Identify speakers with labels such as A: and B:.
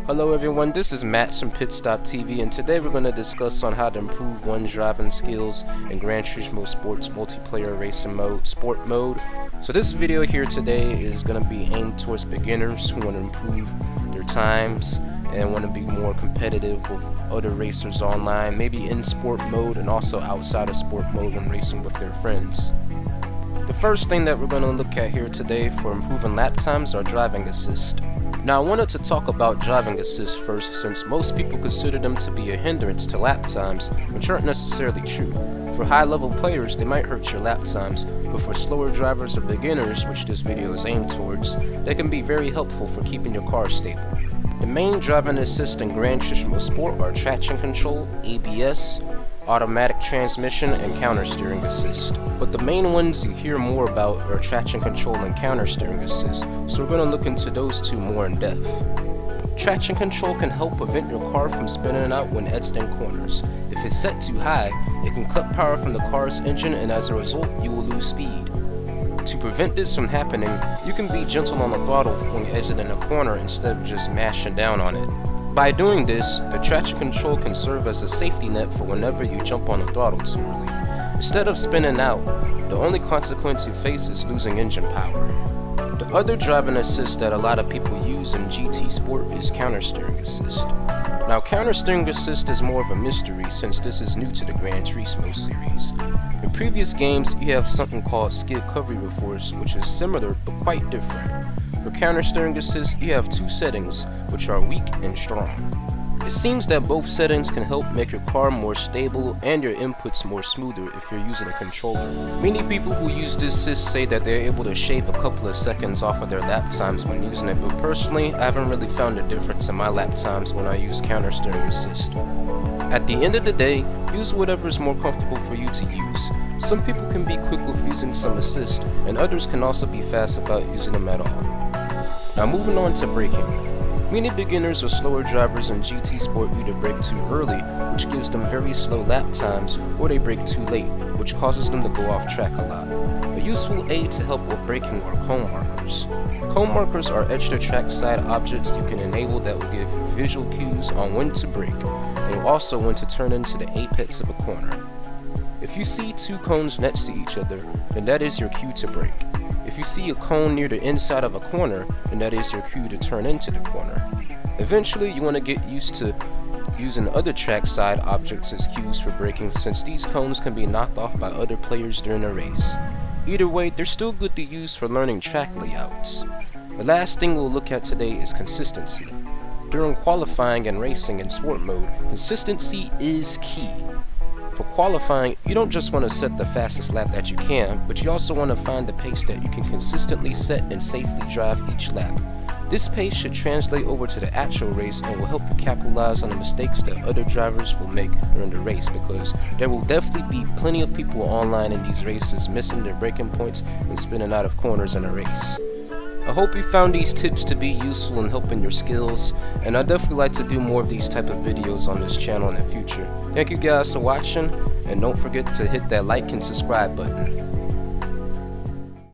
A: Hello everyone, this is Matt from Pitstop TV, and today we're going to discuss on how to improve one's driving skills in Gran Turismo Sports multiplayer racing mode, sport mode. So this video here today is going to be aimed towards beginners who want to improve their times and want to be more competitive with other racers online, maybe in sport mode and also outside of sport mode when racing with their friends. The first thing that we're going to look at here today for improving lap times are driving assist. Now I wanted to talk about driving assist first, since most people consider them to be a hindrance to lap times, which aren't necessarily true. For high level players they might hurt your lap times, but for slower drivers or beginners, which this video is aimed towards, they can be very helpful for keeping your car stable. The main driving assist in Gran Turismo Sport are traction control, ABS, automatic transmission, and counter steering assist. But the main ones you hear more about are traction control and counter steering assist, so we're going to look into those two more in depth. Traction control can help prevent your car from spinning out when edged in corners. If it's set too high, it can cut power from the car's engine, and as a result you will lose speed. To prevent this from happening, you can be gentle on the throttle when exiting a corner instead of just mashing down on it. By doing this, the traction control can serve as a safety net for whenever you jump on the throttle too early. Instead of spinning out, the only consequence you face is losing engine power. The other driving assist that a lot of people use in GT Sport is counter steering assist. Now counter steering assist is more of a mystery since this is new to the Gran Turismo series. In previous games you have something called skid cover force, which is similar but quite different. For counter steering assist, you have two settings, which are weak and strong. It seems that both settings can help make your car more stable and your inputs more smoother if you're using a controller. Many people who use this assist say that they're able to shave a couple of seconds off of their lap times when using it, but personally, I haven't really found a difference in my lap times when I use counter steering assist. At the end of the day, use whatever is more comfortable for you to use. Some people can be quick with using some assist, and others can also be fast without using them at all. Now moving on to braking. Many beginners or slower drivers in GT Sport either brake too early, which gives them very slow lap times, or they brake too late, which causes them to go off track a lot. A useful aid to help with braking are cone markers. Cone markers are extra trackside objects you can enable that will give you visual cues on when to brake, and also when to turn into the apex of a corner. If you see two cones next to each other, then that is your cue to brake. If you see a cone near the inside of a corner, then that is your cue to turn into the corner. Eventually, you want to get used to using other trackside objects as cues for braking, since these cones can be knocked off by other players during a race. Either way, they're still good to use for learning track layouts. The last thing we'll look at today is consistency. During qualifying and racing in sport mode, consistency is key. For qualifying, you don't just want to set the fastest lap that you can, but you also want to find the pace that you can consistently set and safely drive each lap. This pace should translate over to the actual race and will help you capitalize on the mistakes that other drivers will make during the race, because there will definitely be plenty of people online in these races missing their braking points and spinning out of corners in a race. I hope you found these tips to be useful in helping your skills, and I'd definitely like to do more of these type of videos on this channel in the future. Thank you guys for watching, and don't forget to hit that like and subscribe button.